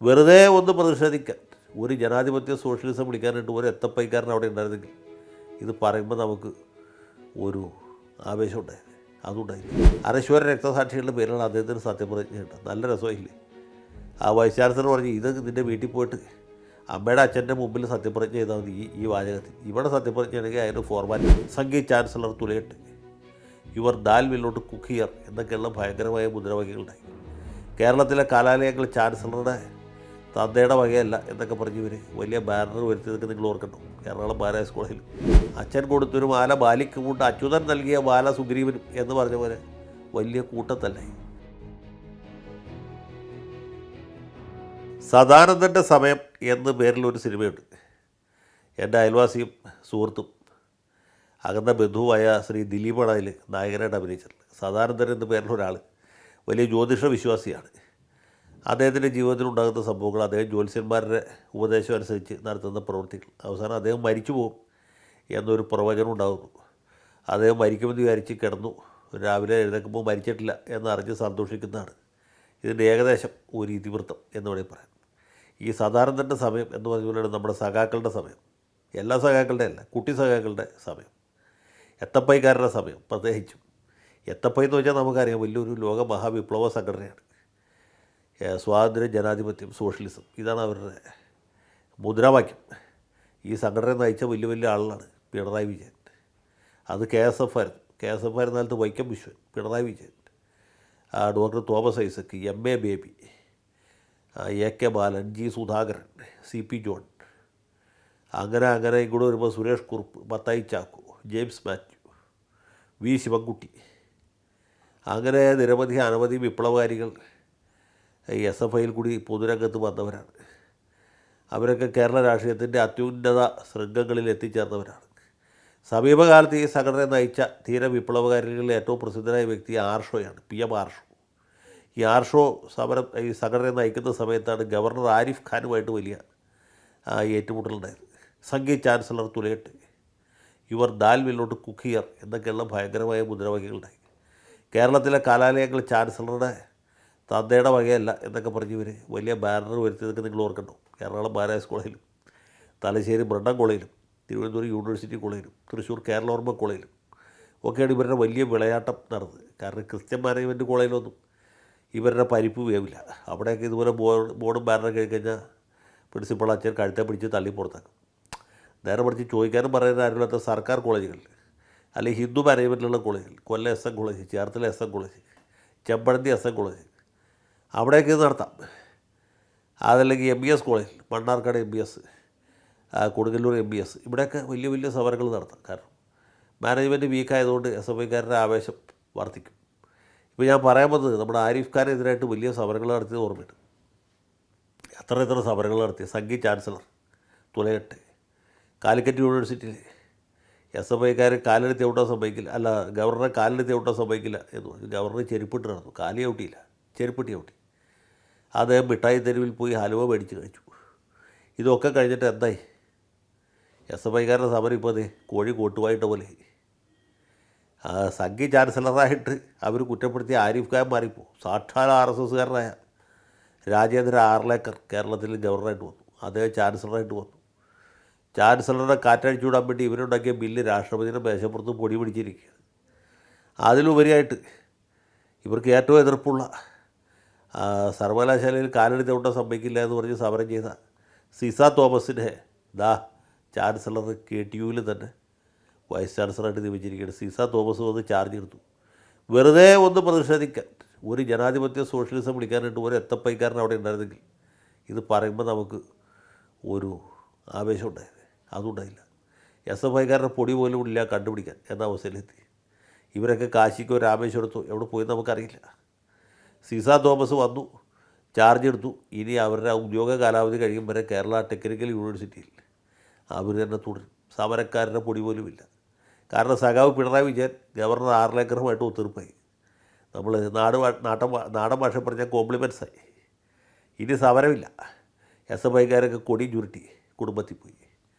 വെറുതെ ഒന്ന് പ്രതിഷേധിക്കാൻ ഒരു ജനാധിപത്യ സോഷ്യലിസം വിളിക്കാനായിട്ട് ഒരു എത്തപ്പൈക്കാരൻ അവിടെ ഉണ്ടായിരുന്നെങ്കിൽ ഇത് പറയുമ്പോൾ നമുക്ക് ഒരു ആവേശം ഉണ്ടായത് അതുണ്ടായി. അനശ്വര രക്തസാക്ഷികളുടെ പേരിലാണ് അദ്ദേഹത്തിന് സത്യപ്രതിജ്ഞയുണ്ട്. നല്ല രസമില്ലേ? ആ വൈസ് ചാൻസലർ പറഞ്ഞു, ഇത് നിൻ്റെ വീട്ടിൽ പോയിട്ട് അമ്മയുടെ അച്ഛൻ്റെ മുമ്പിൽ സത്യപ്രതിജ്ഞ ചെയ്താൽ മതി. ഈ വാചകത്തിൽ ഇവിടെ സത്യപ്രതിജ്ഞ ആണെങ്കിൽ അതിന് ഫോർമാലിറ്റി. സംഗീത് ചാൻസലർ തുലയട്ട്, your dal will not cook here എന്നൊക്കെയുള്ള ഭയങ്കരമായ മുദ്രാവാക്യങ്ങളുണ്ടായി. കേരളത്തിലെ കലാലയങ്ങൾ ചാൻസലറുടെ തന്തയുടെ വകയല്ല എന്നൊക്കെ പറഞ്ഞ് ഇവർ വലിയ ബാനർ വരുത്തിയതൊക്കെ നിങ്ങൾ ഓർക്കണ്ടോ? എറണാകുളം മഹാരാജാസ് കോളേജിൽ അച്ഛൻ കൊടുത്തൊരു മാല ബാലിക്ക് കൊണ്ട് അച്യുതൻ നൽകിയ മാല സുഗ്രീവനും എന്ന് പറഞ്ഞ പോലെ വലിയ കൂട്ടത്തല്ലേ. സദാനന്ദൻ്റെ സമയം എന്ന പേരിലൊരു സിനിമയുണ്ട്. എൻ്റെ അയൽവാസിയും സുഹൃത്തും അകന്ന ബന്ധുവായ ശ്രീ ദിലീപാണ് അതിൽ നായകനായിട്ട് അഭിനയിച്ചിട്ടുള്ളത്. സദാനന്ദൻ എന്ന പേരിലൊരാൾ വലിയ ജ്യോതിഷ വിശ്വാസിയാണ്. അദ്ദേഹത്തിൻ്റെ ജീവിതത്തിലുണ്ടാകുന്ന സംഭവങ്ങൾ, അദ്ദേഹം ജ്യോത്സ്യന്മാരുടെ ഉപദേശം അനുസരിച്ച് നടത്തുന്ന പ്രവൃത്തികൾ, അവസാനം അദ്ദേഹം മരിച്ചു പോകും എന്നൊരു പ്രവചനം ഉണ്ടാകുന്നു. അദ്ദേഹം മരിക്കുമെന്ന് വിചാരിച്ച് കിടന്നു, രാവിലെ എഴുന്നേൽക്കുമ്പോൾ മരിച്ചിട്ടില്ല എന്നറിഞ്ഞ് സന്തോഷിക്കുന്നതാണ് ഇതിൻ്റെ ഏകദേശം ഒരു ഇതിവൃത്തം എന്ന് വേണമെങ്കിൽ പറയാം. ഈ സദാനന്ദൻ്റെ സമയം എന്ന് പറഞ്ഞുകൊണ്ടാണ് നമ്മുടെ സഖാക്കളുടെ സമയം. എല്ലാ സഖാക്കളുടെ അല്ല, കുട്ടി സഖാക്കളുടെ സമയം, എത്തപ്പൈക്കാരുടെ സമയം. പ്രത്യേകിച്ചും എത്തപ്പൈ എന്ന് വെച്ചാൽ നമുക്കറിയാം, വലിയൊരു ലോക മഹാവിപ്ലവ സംഘടനയാണ്. സ്വാതന്ത്ര്യം, ജനാധിപത്യം, സോഷ്യലിസം, ഇതാണ് അവരുടെ മുദ്രാവാക്യം. ഈ സംഘടന നയിച്ച വലിയ വലിയ ആളുകളാണ്. പിണറായി വിജയൻ, അത് KSF ആയിരുന്നു. KSF ആയിരുന്ന കാലത്ത് Vaikom Viswan, Pinarayi Vijayan, doctor Thomas Isaac, MA Baby, AK Balan, G Sudhakaran, CP John, അങ്ങനെ ഇങ്ങോട്ട് വരുമ്പോൾ സുരേഷ് കുറുപ്പ്, മത്തായി ചാക്കോ, ജെയിംസ് മാത്യു, V ശിവൻകുട്ടി, അങ്ങനെ നിരവധി അനവധി വിപ്ലവകാരികൾ SFIയിൽ കൂടി പൊതുരംഗത്ത് വന്നവരാണ്. അവരൊക്കെ കേരള രാഷ്ട്രീയത്തിൻ്റെ അത്യുന്നത ശൃംഖങ്ങളിൽ എത്തിച്ചേർന്നവരാണ്. സമീപകാലത്ത് ഈ സംഘടന നയിച്ച തീര വിപ്ലവകാരികളിൽ ഏറ്റവും പ്രസിദ്ധനായ വ്യക്തി ആർഷോയാണ്, PM ആർഷോ. ഈ ആർഷോ ഈ സംഘടന നയിക്കുന്ന സമയത്താണ് ഗവർണർ ആരിഫ് ഖാനുമായിട്ട് വലിയ ഏറ്റുമുട്ടലുണ്ടായത്. സംഗീത് ചാൻസലർ തുലയട്ട്, your dal will not cook here എന്നൊക്കെയുള്ള ഭയങ്കരമായ മുദ്രാവാക്യങ്ങളുണ്ടായി. കേരളത്തിലെ കലാലയങ്ങൾ ചാൻസലറുടെ തന്തയുടെ വകയല്ല എന്നൊക്കെ പറഞ്ഞ് ഇവർ വലിയ ബാനർ വരുത്തിയതൊക്കെ നിങ്ങൾ ഓർക്കണ്ടോ? എറണാകുളം മഹാരാജാസ് കോളേജിലും, തലശ്ശേരി ബ്രണ്ടൻ കോളേജിലും, തിരുവനന്തപുരം യൂണിവേഴ്സിറ്റി കോളേജിലും, തൃശ്ശൂർ കേരളോർമ്മ കോളേജിലും ഒക്കെയാണ് ഇവരുടെ വലിയ വിളയാട്ടം നടന്നത്. കാരണം ക്രിസ്ത്യൻ മാനേജ്മെൻറ്റ് കോളേജിലൊന്നും ഇവരുടെ പരിപ്പ് വേവില്ല. അവിടെയൊക്കെ ഇതുപോലെ ബോർഡും ബാനറും കഴിഞ്ഞാൽ പ്രിൻസിപ്പൾ അച്ഛൻ കഴുത്തെ പിടിച്ച് തള്ളി പുറത്താക്കും. നേരെ പഠിച്ച് ചോദിക്കാനും പറയാനും ആരുമില്ലാത്ത സർക്കാർ കോളേജുകളിൽ, അല്ലെങ്കിൽ ഹിന്ദു മാനേജ്മെൻറ്റിലുള്ള കോളേജുകൾ, Kollam SM college, Cherthala SM college, Chempazhanthy SM college, അവിടെയൊക്കെ ഇത് നടത്താം. അതല്ലെങ്കിൽ MBS college, Mannarkkad MBS, Kodungallur MBS, ഇവിടെയൊക്കെ വലിയ വലിയ സമരങ്ങൾ നടത്താം. കാരണം മാനേജ്മെൻറ്റ് വീക്കായതുകൊണ്ട് SFIക്കാരുടെ ആവേശം വർദ്ധിക്കും. ഇപ്പോൾ ഞാൻ പറയാൻ വന്നത്, നമ്മുടെ ആരിഫ് ഖാനെതിരായിട്ട് വലിയ സമരങ്ങൾ നടത്തിയത് ഓർമ്മയുണ്ട്. എത്ര സമരങ്ങൾ നടത്തി. സംഗീത് ചാൻസലർ തുലയട്ടെ, കാലിക്കറ്റ് യൂണിവേഴ്സിറ്റിയിൽ SFIക്കാർ കാലെടുത്ത് ഔട്ടാൻ സമ്മതിക്കില്ല, അല്ല ഗവർണറെ കാലെടുത്ത് ഔട്ടാൻ സമ്മതിക്കില്ല എന്ന് പറഞ്ഞു. ഗവർണർ ചെരുപ്പിട്ട് നടന്നു, കാലി ഔട്ടിയില്ല, ചെരുപ്പിട്ടി ഔട്ടി. അദ്ദേഹം മിഠായി തെരുവിൽ പോയി ഹലുവ മേടിച്ച് കഴിച്ചു. ഇതൊക്കെ കഴിഞ്ഞിട്ട് എന്തായി? SFIക്കാരുടെ സമരം ഇപ്പോൾ അതെ കോഴി കോട്ടുവായിട്ട പോലെ. സംഗീത് ചാൻസലറായിട്ട് അവർ കുറ്റപ്പെടുത്തിയ ആരിഫ് ഖാൻ മാറിപ്പോൾ സാക്ഷാൽ RSSകാരനായ രാജേന്ദ്ര ആർലേക്കർ കേരളത്തിൽ ഗവർണറായിട്ട് വന്നു. അദ്ദേഹം ചാൻസലറായിട്ട് വന്നു. ചാൻസലറുടെ കാറ്റഴിച്ചു വിടാൻ വേണ്ടി ഇവരുണ്ടാക്കിയ ബില്ല് രാഷ്ട്രപതിയുടെ മേശപ്പുറത്ത് പൊടി പിടിച്ചിരിക്കുകയാണ്. അതിലുപരിയായിട്ട് ഇവർക്ക് ഏറ്റവും എതിർപ്പുള്ള സർവകലാശാലയിൽ കാലെടുത്ത് ഔട്ടാൻ സമ്മതിക്കില്ല എന്ന് പറഞ്ഞ് സമരം ചെയ്ത സിസ തോമസിനെ ചാൻസലർ KTUവിൽ തന്നെ വൈസ് ചാൻസലറായിട്ട് നിയമിച്ചിരിക്കുകയാണ്. സിസ തോമസ് വന്ന് ചാർജ് എടുത്തു. വെറുതെ ഒന്ന് പ്രതിഷേധിക്കാൻ ഒരു ജനാധിപത്യ സോഷ്യലിസം വിളിക്കാനായിട്ട് ഒരു എത്തപ്പൈക്കാരൻ അവിടെ ഉണ്ടായിരുന്നെങ്കിൽ ഇത് പറയുമ്പോൾ നമുക്ക് ഒരു ആവേശം ഉണ്ടായത് അതുണ്ടായില്ല. SFIക്കാരുടെ പൊടി പോലും ഇല്ല കണ്ടുപിടിക്കാൻ എന്ന അവസ്ഥയിലെത്തി. ഇവരൊക്കെ കാശിക്കോ രാമേശ്വരത്തോ എവിടെ പോയി നമുക്കറിയില്ല. സിസ തോമസ് വന്നു, ചാർജ് എടുത്തു. ഇനി അവരുടെ ഔദ്യോഗിക കാലാവധി കഴിയും വരെ കേരള ടെക്നിക്കൽ യൂണിവേഴ്സിറ്റിയിൽ അവർ തന്നെ തുടരും. സമരക്കാരുടെ പൊടി പോലുമില്ല. കാരണം സഖാവ് പിണറായി വിജയൻ ഗവർണർ ആർലേക്കറുമായിട്ട് ഒത്തീർപ്പായി. നമ്മൾ നാടൻ ഭാഷ പറഞ്ഞാൽ കോംപ്ലിമെൻറ്റ്സായി. ഇനി സമരമില്ല. SFIക്കാരൊക്കെ കൊടി ചുരുട്ടി കുടുംബത്തിൽ പോയി.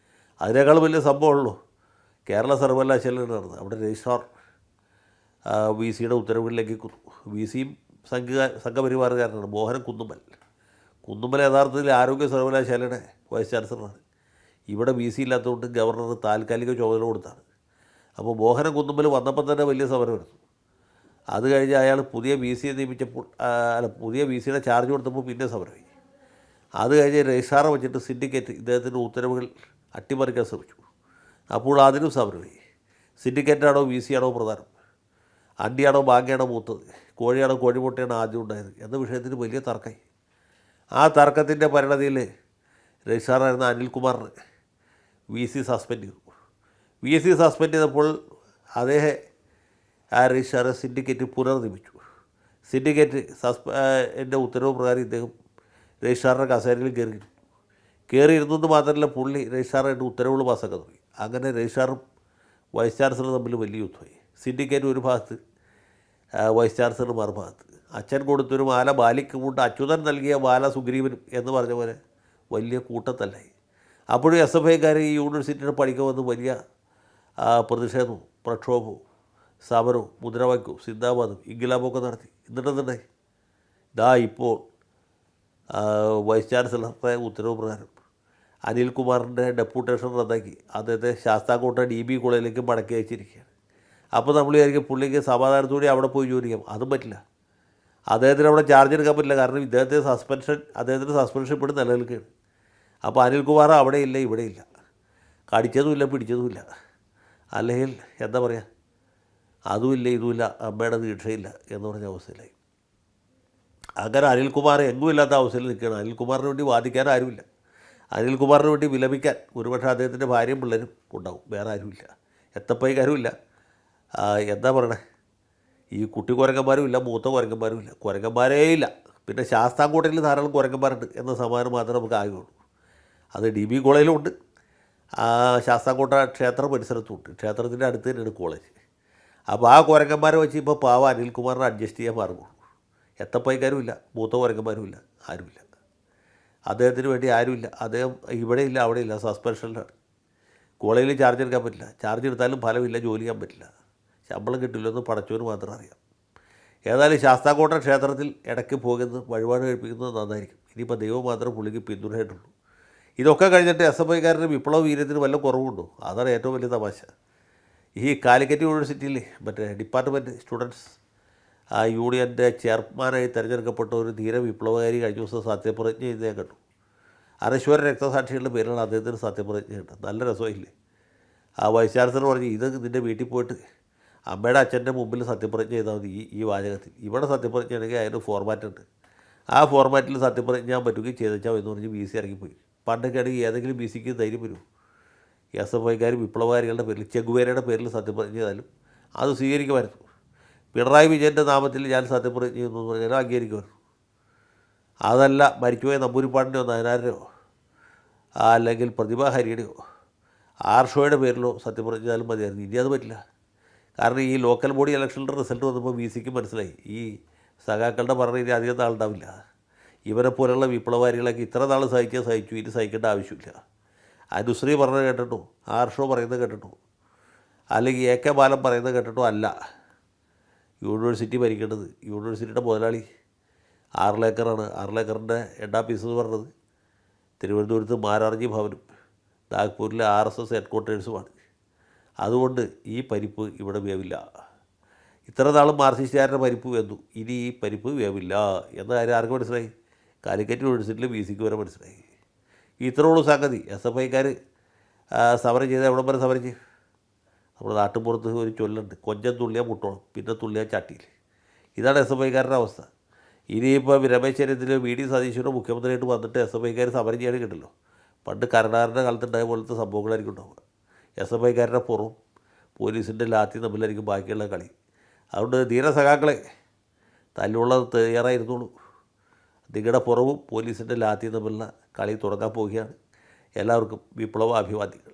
അതിനേക്കാൾ വലിയ സംഭവമുള്ളൂ കേരള സർവകലാശാലയിൽ നടന്നത്. അവിടെ രജിസ്ട്രാർ VCയുടെ ഉത്തരവുകളിലേക്ക് VCയും സംഘപരിവാറുകാരനാണ് മോഹൻ കുന്നുമ്മൽ. കുന്നുമ്മൽ യഥാർത്ഥത്തിൽ ആരോഗ്യ സർവകലാശാലയുടെ വൈസ് ചാൻസലറാണ്. ഇവിടെ ബി സി ഇല്ലാത്തതുകൊണ്ട് ഗവർണർ താൽക്കാലിക ചുമതല കൊടുത്താണ്. അപ്പോൾ മോഹനൻ കുന്നുമ്മൽ വന്നപ്പോൾ തന്നെ വലിയ സമരമായിരുന്നു. അത് കഴിഞ്ഞ് അയാൾ പുതിയ ബി സിയെ നിയമിച്ചപ്പോൾ പുതിയ ബി സിയുടെ ചാർജ് കൊടുത്തപ്പോൾ പിന്നെ സമരമായി. അത് കഴിഞ്ഞ് രജിസ്ട്രാറെ വെച്ചിട്ട് സിൻഡിക്കേറ്റ് ഇദ്ദേഹത്തിൻ്റെ ഉത്തരവുകൾ അട്ടിമറിക്കാൻ ശ്രമിച്ചു. അപ്പോൾ അതിനും സമരമായി. സിൻഡിക്കേറ്റാണോ ബി സി ആണോ പ്രധാനം, അണ്ടിയാണോ ബാങ്കയാണോ മൂത്തത്, കോഴിയാണോ കോഴിമുട്ടയാണോ ആദ്യം ഉണ്ടായത് എന്ന വിഷയത്തിന് വലിയ തർക്കമായി. ആ തർക്കത്തിൻ്റെ പരിണതിയിൽ രജിസ്ട്രാറായിരുന്ന അനിൽകുമാറിന് വി സി സസ്പെൻഡ് ചെയ്തു. വി സി സസ്പെൻഡ് ചെയ്തപ്പോൾ അദ്ദേഹം ആ രജിസ്ട്രാറെ സിൻഡിക്കേറ്റ് പുനർനിയമിച്ചു. സിൻഡിക്കേറ്റ് എൻ്റെ ഉത്തരവ് പ്രകാരം ഇദ്ദേഹം രജിസ്ട്രാറുടെ കസേരയിൽ കയറിയിരുന്നു എന്ന് മാത്രമല്ല, പുള്ളി രജിസ്ട്രാറുടെ ഉത്തരവുകൾ പാസ്സാക്കാൻ തുടങ്ങി. അങ്ങനെ രജിസ്ട്രാറും വൈസ് ചാൻസലറും തമ്മിൽ വലിയ യുദ്ധമായി. സിൻഡിക്കേറ്റ് ഒരു ഭാഗത്ത്, വൈസ് ചാൻസലർ മറുഭാഗത്ത്. അച്ഛൻ കൊടുത്തൊരു മാല ബാലിക്ക് കൊണ്ട് അച്യുതൻ നൽകിയ മാല സുഗ്രീവനും എന്ന് പറഞ്ഞ പോലെ വലിയ കൂട്ടത്തല്ലായി. അപ്പോഴും എസ് എഫ് ഐക്കാർ ഈ യൂണിവേഴ്സിറ്റിയുടെ പഠിക്കാൻ വന്ന് വലിയ പ്രതിഷേധവും പ്രക്ഷോഭവും സമരവും മുദ്രാവാക്യവും സിന്ദാബാദും ഇൻകിലാബൊക്കെ നടത്തി. എന്നിട്ടെന്നുണ്ടായി ഇപ്പോൾ വൈസ് ചാൻസലറുടെ ഉത്തരവ് പ്രകാരം അനിൽകുമാറിൻ്റെ ഡെപ്യൂട്ടേഷൻ റദ്ദാക്കി അദ്ദേഹത്തെ ശാസ്താംകോട്ട DB കോളേജിലേക്ക് മടക്കി അയച്ചിരിക്കുകയാണ്. അപ്പോൾ നമ്മൾ വിചാരിക്കും പുള്ളിക്ക് സമാധാനത്തോടെ അവിടെ പോയി ജോലി ചെയ്യാം. അതും പറ്റില്ല. അദ്ദേഹത്തിന് അവിടെ ചാർജ് എടുക്കാൻ പറ്റില്ല. കാരണം അദ്ദേഹത്തിൻ്റെ സസ്പെൻഷൻ ഇപ്പോഴും നിലനിൽക്കുകയാണ്. അപ്പോൾ അനിൽകുമാർ അവിടെ ഇല്ല, ഇവിടെ ഇല്ല, കടിച്ചതുമില്ല, പിടിച്ചതുമില്ല, അല്ലെങ്കിൽ എന്താ പറയുക, അതുമില്ല ഇതുമില്ല, അമ്മയുടെ ദീക്ഷയില്ല എന്ന് പറഞ്ഞ അവസ്ഥയിലായി. അങ്ങനെ അനിൽകുമാർ എങ്ങും ഇല്ലാത്ത അവസ്ഥയിൽ നിൽക്കുകയാണ്. അനിൽകുമാറിന് വേണ്ടി വാദിക്കാൻ ആരുമില്ല. അനിൽകുമാറിന് വേണ്ടി വിലപിക്കാൻ ഒരുപക്ഷെ അദ്ദേഹത്തിൻ്റെ ഭാര്യയും പിള്ളേരും ഉണ്ടാവും, വേറെ ആരുമില്ല. എത്തപ്പൈക്കാരുമില്ല, എന്താ പറയണേ, ഈ കുട്ടി കുരങ്ങന്മാരും ഇല്ല, മൂത്ത കുരങ്ങന്മാരും ഇല്ല, കുരങ്ങന്മാരേ ഇല്ല. പിന്നെ ശാസ്താംകോട്ടയിൽ ധാരാളം കുരങ്ങന്മാരുണ്ട് എന്ന സമാധാനം മാത്രമേ നമുക്ക് ആകുകയുള്ളൂ. അത് DB കോളേജിലുണ്ട്, ശാസ്താംകോട്ട ക്ഷേത്ര പരിസരത്തുമുണ്ട്. ക്ഷേത്രത്തിൻ്റെ അടുത്ത് തന്നെയാണ് കോളേജ്. അപ്പോൾ ആ കുരങ്ങന്മാരെ വെച്ച് ഇപ്പോൾ പാവ അനിൽകുമാറിനെ അഡ്ജസ്റ്റ് ചെയ്യാൻ മാർഗമുള്ളൂ. എത്തപ്പൈക്കാരും ഇല്ല, മൂത്ത കുരങ്ങന്മാരും ഇല്ല, ആരുമില്ല. അദ്ദേഹത്തിന് വേണ്ടി ആരുമില്ല. അദ്ദേഹം ഇവിടെ ഇല്ല, അവിടെ ഇല്ല, സസ്പെൻഷനിലാണ്. കോളേജിൽ ചാർജ് എടുക്കാൻ പറ്റില്ല, ചാർജ് എടുത്താലും ഫലമില്ല, ജോലി ചെയ്യാൻ പറ്റില്ല, ശമ്പളം കിട്ടില്ലെന്ന് പടച്ചവന് മാത്രം അറിയാം. ഏതായാലും ശാസ്താംകോട്ട ക്ഷേത്രത്തിൽ ഇടയ്ക്ക് പോകുന്നത് വഴിപാട് കഴിപ്പിക്കുന്നത് നന്നായിരിക്കും. ഇനിയിപ്പോൾ ദൈവം മാത്രമേ പുള്ളിക്ക് പിന്തുണയായിട്ടുള്ളൂ. ഇതൊക്കെ കഴിഞ്ഞിട്ട് SFIക്കാരുടെ വിപ്ലവ വീര്യത്തിന് വല്ല കുറവുണ്ടോ? അതാണ് ഏറ്റവും വലിയ തമാശ. ഈ കാലിക്കറ്റ് യൂണിവേഴ്സിറ്റിയിൽ മറ്റേ ഡിപ്പാർട്ട്മെൻറ്റ് സ്റ്റുഡൻസ് യൂണിയൻ്റെ ചെയർമാനായി തിരഞ്ഞെടുക്കപ്പെട്ട ഒരു ധീര വിപ്ലവകാരി കഴിഞ്ഞ ദിവസം സത്യപ്രതിജ്ഞ ചെയ്ത് ഞാൻ കണ്ടു. അനശ്വര രക്തസാക്ഷികളുടെ പേരിലാണ് അദ്ദേഹത്തിന് സത്യപ്രതിജ്ഞ ചെയ്തത്. നല്ല രസമില്ലേ? ആ വൈസ് ചാൻസലർ പറഞ്ഞു, ഇത് നിൻ്റെ വീട്ടിൽ പോയിട്ട് അമ്മയുടെ അച്ഛൻ്റെ മുമ്പിൽ സത്യപ്രതിജ്ഞ ചെയ്താൽ മതി. ഈ വാചകത്തിൽ ഇവിടെ സത്യപ്രതിജ്ഞ ആണെങ്കിൽ അതിന് ഫോർമാറ്റ് ഉണ്ട്. ആ ഫോർമാറ്റിൽ സത്യപ്രതിജ്ഞ ചെയ്യാൻ പറ്റുമെങ്കിൽ ചെയ്തേച്ചാൽ എന്ന് പറഞ്ഞ് BC ഇറങ്ങിപ്പോയി. പണ്ടൊക്കെ ആണെങ്കിൽ ഏതെങ്കിലും BCക്ക് ധൈര്യം വരും. SFIക്കാർ വിപ്ലവകാരികളുടെ പേരിൽ, ചെഗുവേരയുടെ പേരിൽ സത്യപ്രതിജ്ഞ ചെയ്താലും അത് സ്വീകരിക്കുമായിരുന്നു. പിണറായി വിജയൻ്റെ നാമത്തിൽ ഞാൻ സത്യപ്രതിജ്ഞ ചെയ്യുന്നു എന്ന് പറഞ്ഞാൽ അംഗീകരിക്കുമായിരുന്നു. അതല്ല മരിച്ചുപോയ നമ്പൂരിപ്പാടിൻ്റെയോ നയനാരുടെയോ അല്ലെങ്കിൽ പ്രതിഭാ ഹരിയുടെയോ ആർഷോയുടെ പേരിലോ സത്യപ്രതിജ്ഞ ചെയ്താലും മതിയായിരുന്നു. ഇനി അത് പറ്റില്ല. കാരണം ഈ ലോക്കൽ ബോഡി ഇലക്ഷനിൻ്റെ റിസൾട്ട് വന്നപ്പോൾ BCക്ക് മനസ്സിലായി ഈ സഖാക്കളുടെ പറഞ്ഞ ഇനി അധികം നാളുണ്ടാവില്ല. ഇവരെ പോലുള്ള വിപ്ലവകാരികളൊക്കെ ഇത്ര നാൾ സഹിച്ചു, ഇനി സഹിക്കേണ്ട ആവശ്യമില്ല. അനുശ്രീ പറഞ്ഞത് കേട്ടിട്ടോ, ആർഷോ പറയുന്നത് കേട്ടിട്ടോ, അല്ലെങ്കിൽ AK ബാലൻ പറയുന്നത് കേട്ടിട്ടോ അല്ല യൂണിവേഴ്സിറ്റി ഭരിക്കേണ്ടത്. യൂണിവേഴ്സിറ്റിയുടെ മുതലാളി 6 ഏക്കറാണ്. 6 ഏക്കറിൻ്റെ ഹെഡാഫീസ് എന്ന് പറഞ്ഞത് തിരുവനന്തപുരത്ത് മാരാർജി ഭവനും നാഗ്പൂരിലെ RSS ഹെഡ്ക്വാർട്ടേഴ്സുമാണ്. അതുകൊണ്ട് ഈ പരിപ്പ് ഇവിടെ വേവില്ല. ഇത്ര നാളും മാർക്സിസ്റ്റുകാരുടെ പരിപ്പ് വേന്നു, ഇനി ഈ പരിപ്പ് വേവില്ല എന്ന കാര്യം ആർക്ക് മനസ്സിലായി? കാലിക്കറ്റ് യൂണിവേഴ്സിറ്റിയിൽ BCക്ക് വരെ മനസ്സിലായി. ഇത്രയുള്ളൂ സംഗതി. SFIക്കാർ സമരം ചെയ്ത് എവിടം വരെ സമരം ചെയ്യും? നമ്മുടെ നാട്ടുമ്പുറത്ത് ഒരു ചൊല്ലുണ്ട്, കൊഞ്ചം തുള്ളിയാൽ മുട്ടോളം, പിന്നെ തുള്ളിയാൽ ചട്ടിയിൽ. ഇതാണ് SFIക്കാരുടെ അവസ്ഥ. ഇനിയിപ്പോൾ രമേശ് ചെന്നിത്തല VD സതീശനോ മുഖ്യമന്ത്രിയായിട്ട് വന്നിട്ട് SFIക്കാർ സമരം ചെയ്യാൻ കിട്ടല്ലോ. പണ്ട് കരുണാകരൻ്റെ കാലത്തുണ്ടായ പോലത്തെ സംഭവങ്ങളായിരിക്കും ഉണ്ടാവുക. SFIക്കാരുടെ പുറവും പോലീസിൻ്റെ ലാത്തി തമ്മിലായിരിക്കും ബാക്കിയുള്ള കളി. അതുകൊണ്ട് ധീരസഖാക്കളെ തല്ലുള്ളത് തയ്യാറായിരുന്നുള്ളൂ. നിങ്ങളുടെ പുറവും പോലീസിൻ്റെ ലാത്തി തമ്മിലുള്ള കളി തുടങ്ങാൻ പോവുകയാണ്. എല്ലാവർക്കും വിപ്ലവാഭിവാദ്യങ്ങൾ.